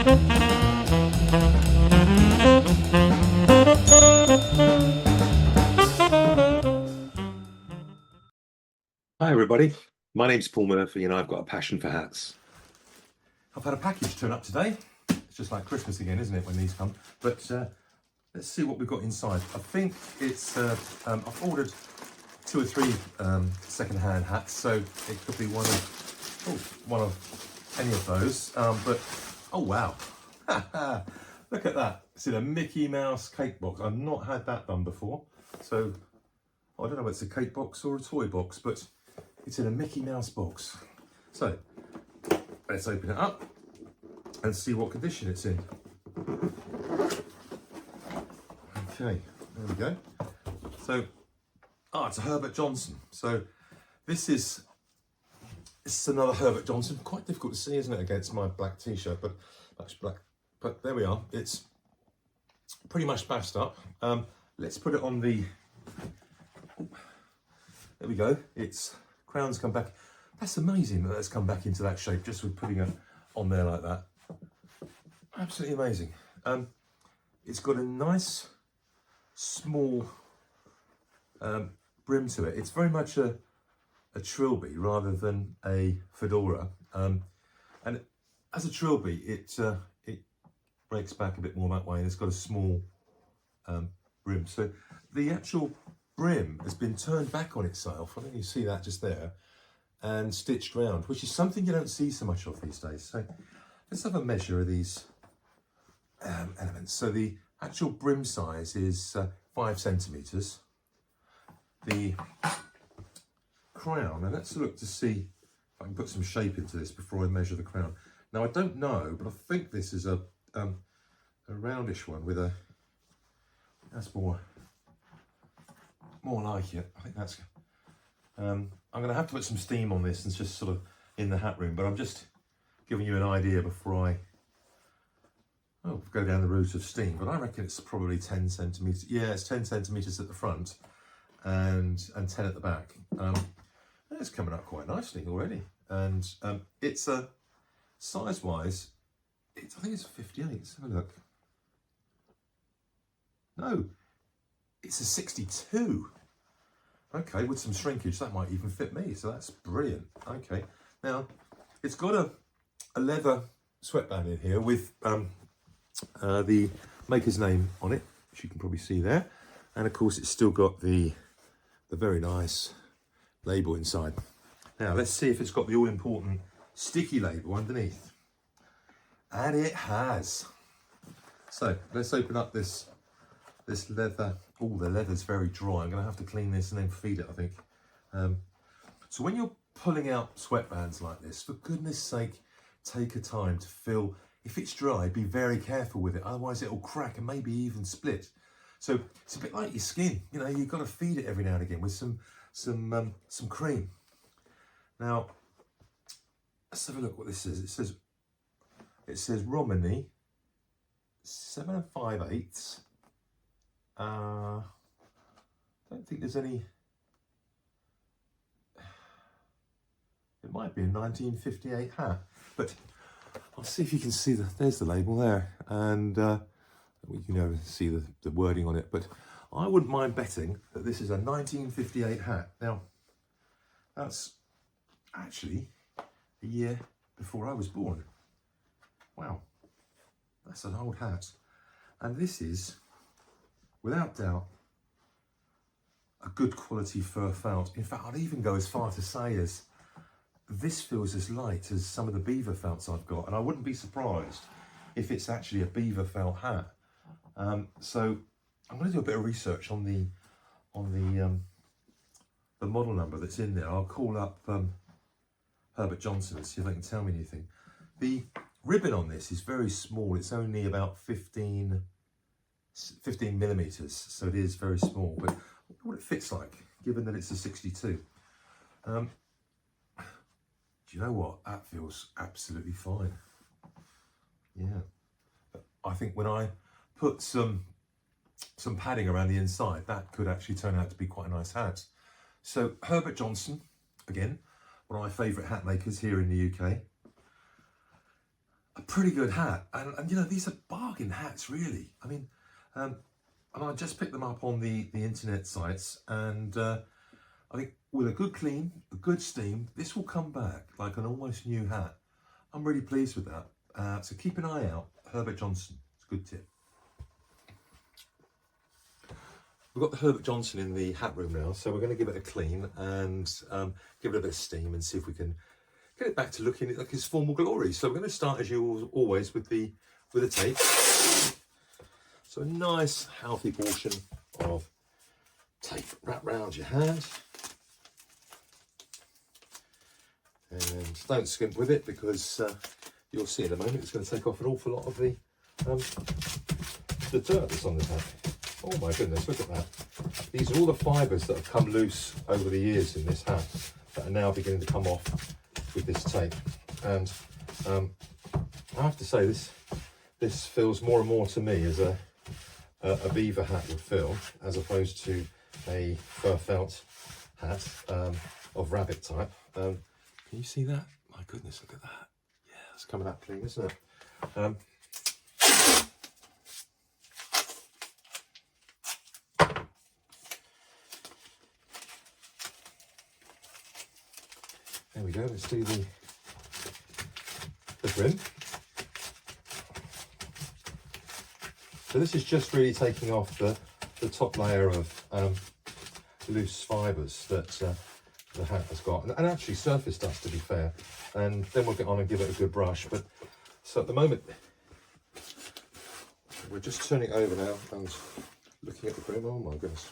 Hi everybody, my name's Paul Murphy and I've got a passion for hats. I've had a package turn up today. It's just like Christmas again, isn't it, when these come? But let's see what we've got inside. I think it's, I've ordered 2 or 3 second-hand hats, so it could be one of any of those. But, oh wow, look at that. It's in a Mickey Mouse cake box. I've not had that done before. So, I don't know if it's a cake box or a toy box, but it's in a Mickey Mouse box. So, let's open it up and see what condition it's in. Okay, there we go. So, it's a Herbert Johnson. So, this is another Herbert Johnson. Quite difficult to see, isn't it, against my black t-shirt, but that's black. But there we are. It's pretty much bashed up. Let's put it on the. There we go. Its crown's come back. That's amazing that it's come back into that shape just with putting it on there like that. Absolutely amazing. It's got a nice small brim to it. It's very much a Trilby rather than a fedora. And as a Trilby, it breaks back a bit more that way, and it's got a small brim. So the actual brim has been turned back on itself. I think you see that just there, and stitched round, which is something you don't see so much of these days. So let's have a measure of these elements. So the actual brim size is 5 centimeters. The crown, and let's look to see if I can put some shape into this before I measure the crown. Now I don't know, but I think this is a roundish one with a, that's more like it. I think that's, I'm going to have to put some steam on this and just sort of in the hat room, but I'm just giving you an idea before I go down the route of steam. But I reckon it's probably 10 centimeters. Yeah, it's 10 centimeters at the front and 10 at the back. It's coming up quite nicely already. And it's a size-wise, I think it's a 58. Let's have a look. No, it's a 62. Okay, with some shrinkage, that might even fit me, so that's brilliant. Okay, now, it's got a leather sweatband in here with the maker's name on it, which you can probably see there. And of course, it's still got the very nice label inside. Now, let's see if it's got the all-important sticky label underneath. And it has. So, let's open up this leather. Oh, the leather's very dry. I'm going to have to clean this and then feed it, I think. So when you're pulling out sweatbands like this, for goodness sake, take a time to feel. If it's dry, be very careful with it. Otherwise, it'll crack and maybe even split. So it's a bit like your skin. You know, you've got to feed it every now and again with some cream. Now, let's have a look what this is. It says Romany 7 5/8. Don't think there's any. It might be a 1958 hat, but I'll see if you can see there's the label there, and we can see the wording on it. But I wouldn't mind betting that this is a 1958 hat. Now, that's actually a year before I was born. Wow, that's an old hat, and this is, without doubt, a good quality fur felt. In fact, I'd even go as far to say as this feels as light as some of the beaver felts I've got, and I wouldn't be surprised if it's actually a beaver felt hat. So I'm going to do a bit of research on the model number that's in there. I'll call up Herbert Johnson and see if they can tell me anything. The ribbon on this is very small. It's only about 15 millimeters, so it is very small, but what it fits like, given that it's a 62. Do you know what? That feels absolutely fine. Yeah. I think when I put some padding around the inside, that could actually turn out to be quite a nice hat. So Herbert Johnson, again, one of my favourite hat makers here in the UK. a pretty good hat. And you know, these are bargain hats, really. I mean, and I just picked them up on the internet sites, and I think with a good clean, a good steam, this will come back like an almost new hat. I'm really pleased with that. So keep an eye out. Herbert Johnson, it's a good tip. We've got the Herbert Johnson in the hat room now, so we're going to give it a clean and give it a bit of steam and see if we can get it back to looking like its formal glory. So we're going to start, as you always, with the tape. So a nice healthy portion of tape wrap round your hand, and don't skimp with it, because you'll see in a moment it's going to take off an awful lot of the dirt that's on the hat. Oh my goodness, look at that. These are all the fibres that have come loose over the years in this hat that are now beginning to come off with this tape. And I have to say, this feels more and more to me as a beaver hat would feel, as opposed to a fur felt hat of rabbit type. Can you see that? My goodness, look at that. Yeah, it's coming out clean, isn't it? There we go, let's do the brim. So this is just really taking off the top layer of loose fibres that the hat has got, and actually surface dust, to be fair, and then we'll get on and give it a good brush. But so at the moment we're just turning it over now and looking at the brim. Oh my goodness,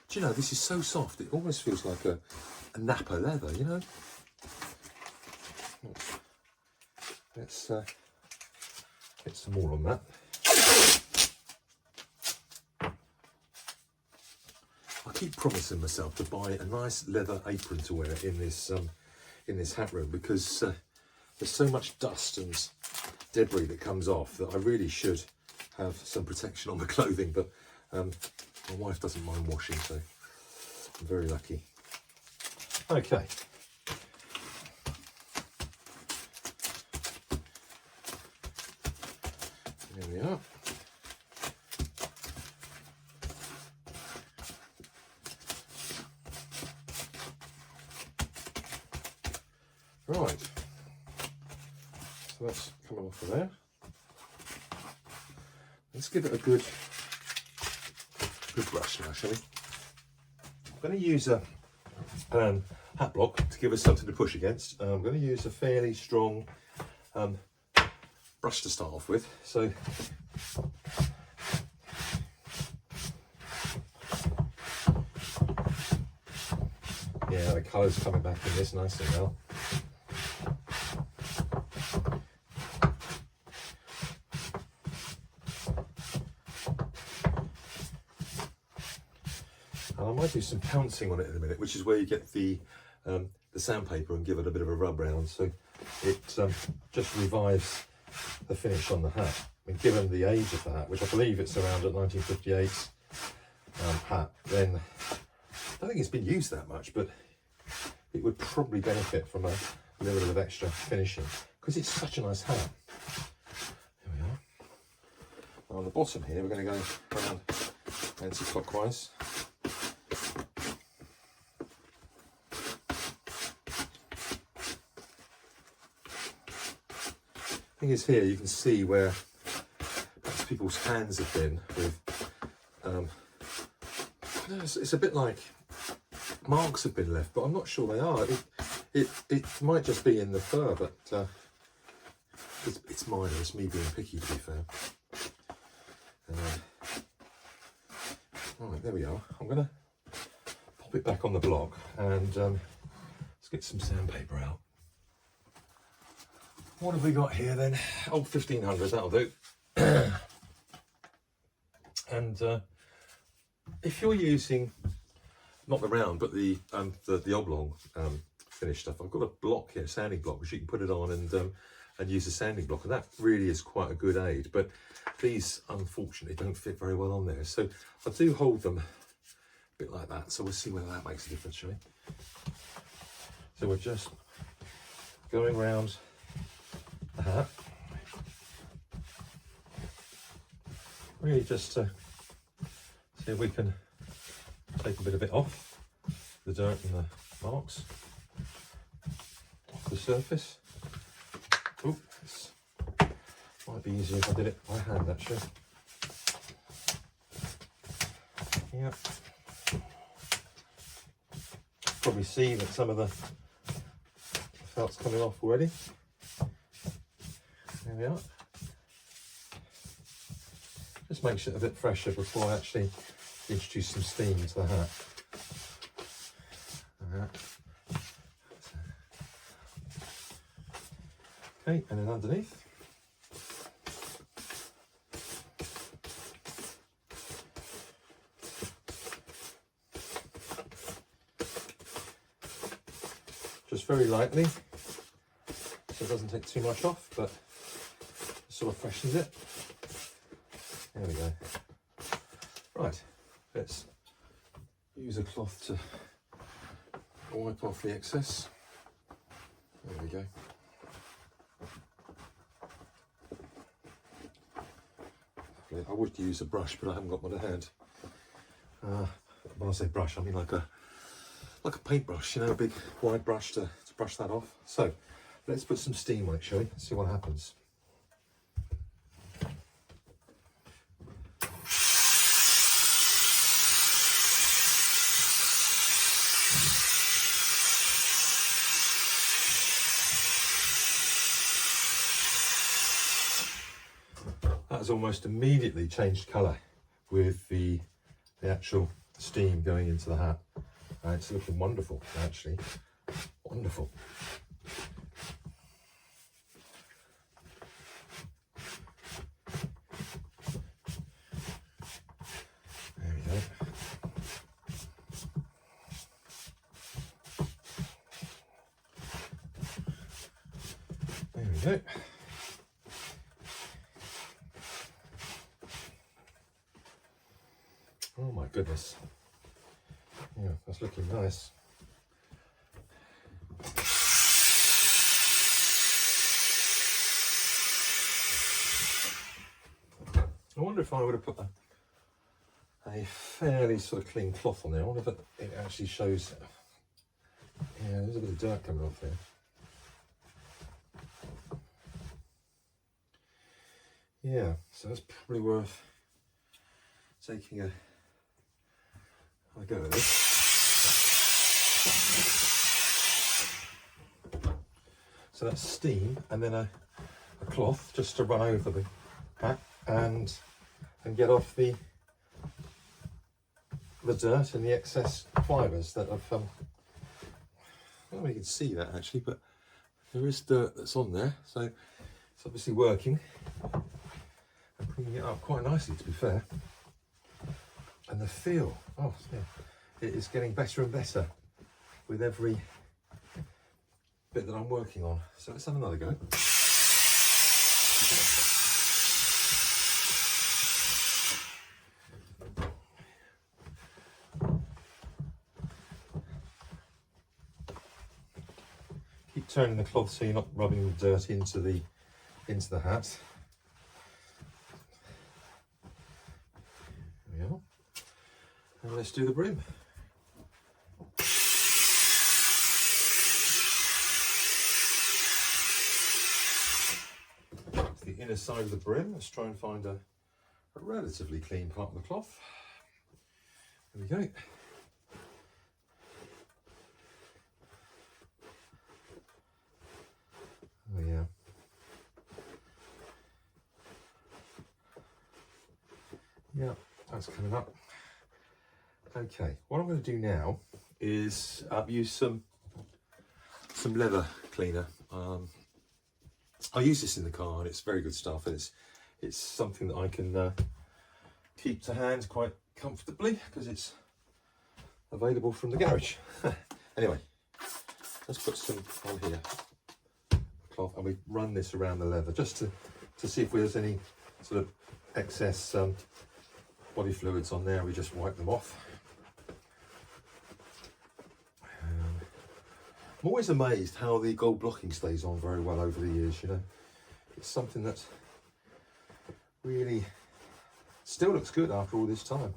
do you know, this is so soft, it almost feels like a napper leather, you know. Let's get some more on that. I keep promising myself to buy a nice leather apron to wear in this hat room, because there's so much dust and debris that comes off that I really should have some protection on the clothing. But my wife doesn't mind washing, so I'm very lucky. Okay. There we are. Right. So that's coming off of there. Let's give it a good brush now, shall we? I'm going to use a hat block to give us something to push against. I'm going to use a fairly strong brush to start off with. So yeah, the colour's coming back in this nicely now. And I might do some pouncing on it in a minute, which is where you get the sandpaper and give it a bit of a rub round, so it just revives the finish on the hat. I mean, given the age of the hat, which I believe it's around at 1958 hat, then I don't think it's been used that much, but it would probably benefit from a little bit of extra finishing, because it's such a nice hat. There we are. And on the bottom here, we're going to go around anti-clockwise. Thing is, here you can see where perhaps people's hands have been with it's a bit like marks have been left, but I'm not sure they are. It might just be in the fur, but it's minor. It's me being picky, to be fair. Right, there we are. I'm going to pop it back on the block, and let's get some sandpaper out. What have we got here then? Old 1500s, that'll do. And if you're using not the round but the oblong finish stuff, I've got a block here, sanding block, which you can put it on and use a sanding block, and that really is quite a good aid. But these unfortunately don't fit very well on there, so I do hold them a bit like that. So we'll see whether that makes a difference, shall we? So we're just going round the hat. Really just to see if we can take a bit of it off, the dirt and the marks off the surface. Oh, this might be easier if I did it by hand actually. Yep. Probably see that some of the felt's coming off already. There we are. Just makes it a bit fresher before I actually introduce some steam into the hat. Okay, and then underneath. Just very lightly, so it doesn't take too much off, but it sort of freshens it. There we go. Right, let's use a cloth to wipe off the excess. There we go. I would use a brush, but I haven't got one at hand. When I say brush, I mean like a paintbrush, you know, a big wide brush to brush that off. So let's put some steam on it, shall we? See what happens. That has almost immediately changed colour with the actual steam going into the hat. It's looking wonderful, actually. Wonderful. There we go. There we go. Oh my goodness. Yeah, that's looking nice. I wonder if I would have put a fairly sort of clean cloth on there. I wonder if it actually shows. Yeah, there's a bit of dirt coming off there. Yeah, so that's probably worth taking a go at this. So that's steam, and then a cloth just to run over the hat and get off the dirt and the excess fibres that have. I don't know if you can see that actually, but there is dirt that's on there, so it's obviously working and bringing it up quite nicely, to be fair. And the feel, oh yeah, it is getting better and better with every bit that I'm working on. So let's have another go. Keep turning the cloth so you're not rubbing the dirt into the hat. There we are. And let's do the brim. The inner side of the brim. Let's try and find a relatively clean part of the cloth. There we go. Oh yeah. Yeah, that's coming up. Okay, what I'm going to do now is use some leather cleaner. I use this in the car, and it's very good stuff. And it's something that I can keep to hand quite comfortably because it's available from the garage. Anyway, let's put some on here, cloth, and we run this around the leather just to see if there's any sort of excess body fluids on there. We just wipe them off. I'm always amazed how the gold blocking stays on very well over the years, you know. it's something that really still looks good after all this time.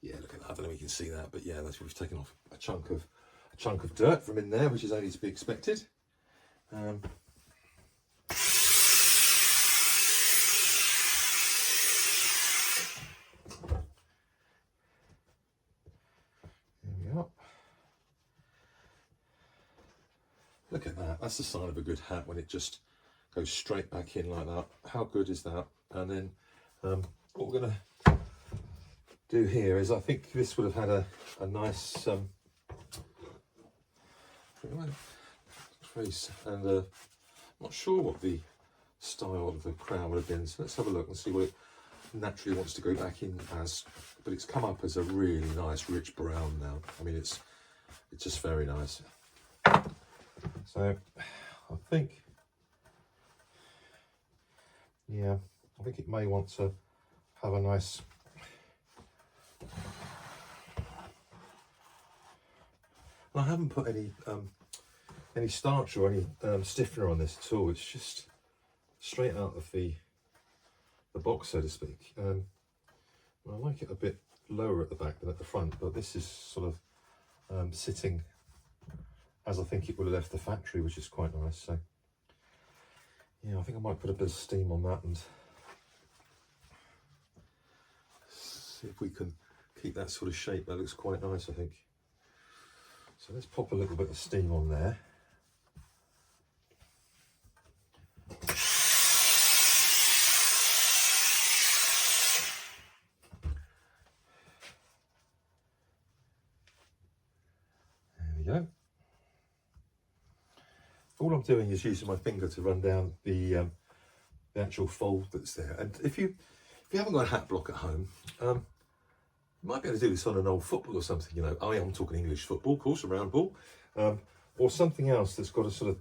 Yeah, look at that. I don't know if you can see that, but yeah, we've taken off a chunk of dirt from in there, which is only to be expected. There we are. Look at that. That's the sign of a good hat, when it just goes straight back in like that. How good is that? And then what we're going to do here is, I think this would have had a nice face, and I'm not sure what the style of the crown would have been, so let's have a look and see what it naturally wants to go back in as. But it's come up as a really nice rich brown now. I mean, it's just very nice. So I think, yeah, I think it may want to have a nice I haven't put any starch or any stiffener on this at all. It's just straight out of the box, so to speak. I like it a bit lower at the back than at the front, but this is sort of sitting as I think it would have left the factory, which is quite nice. So yeah, I think I might put a bit of steam on that and see if we can keep that sort of shape. That looks quite nice, I think. So let's pop a little bit of steam on there. There we go. All I'm doing is using my finger to run down the actual fold that's there. And if you haven't got a hat block at home, you might be able to do this on an old football or something, you know. I am talking English football, of course, a round ball, or something else that's got a sort of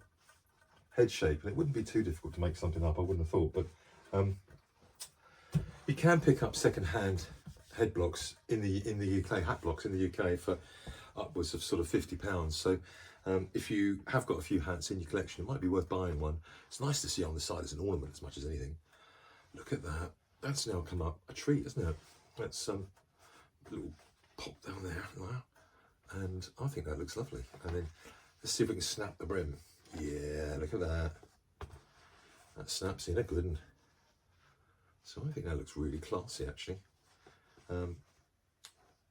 head shape. And it wouldn't be too difficult to make something up, I wouldn't have thought. But you can pick up second-hand head blocks in the UK, hat blocks in the UK for upwards of sort of £50. So if you have got a few hats in your collection, it might be worth buying one. It's nice to see on the side as an ornament as much as anything. Look at that. That's now come up a treat, isn't it? That's little pop down there, and I think that looks lovely. And then let's see if we can snap the brim. Yeah, look at that. That snaps in a good one. So I think that looks really classy, actually.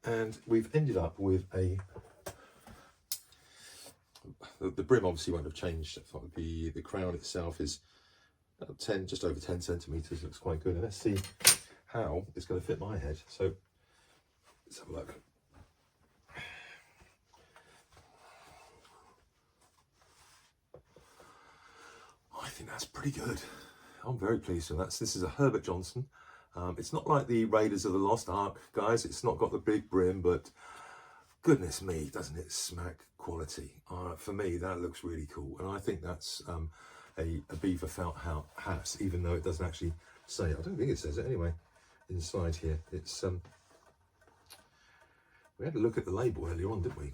And we've ended up with the brim obviously won't have changed. The crown itself is just over 10 centimetres. Looks quite good. And let's see how it's going to fit my head. So let's have a look. I think that's pretty good. I'm very pleased with that. So this is a Herbert Johnson. It's not like the Raiders of the Lost Ark, guys. It's not got the big brim, but goodness me, doesn't it smack quality? For me, that looks really cool. And I think that's a beaver felt hat, even though it doesn't actually say it. I don't think it says it anyway. Inside here, it's we had a look at the label earlier on, didn't we?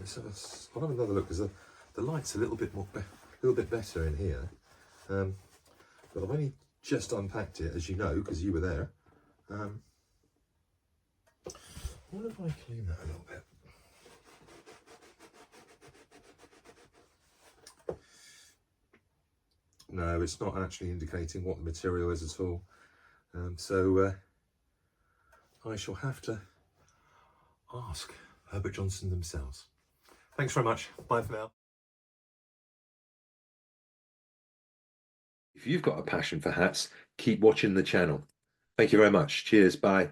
I'll have another look, because the light's a little bit better in here. But I've only just unpacked it, as you know, because you were there. I wonder if I clean that a little bit. No, it's not actually indicating what the material is at all. So I shall have to ask Herbert Johnson themselves. Thanks very much. Bye for now. If you've got a passion for hats, keep watching the channel. Thank you very much. Cheers. Bye.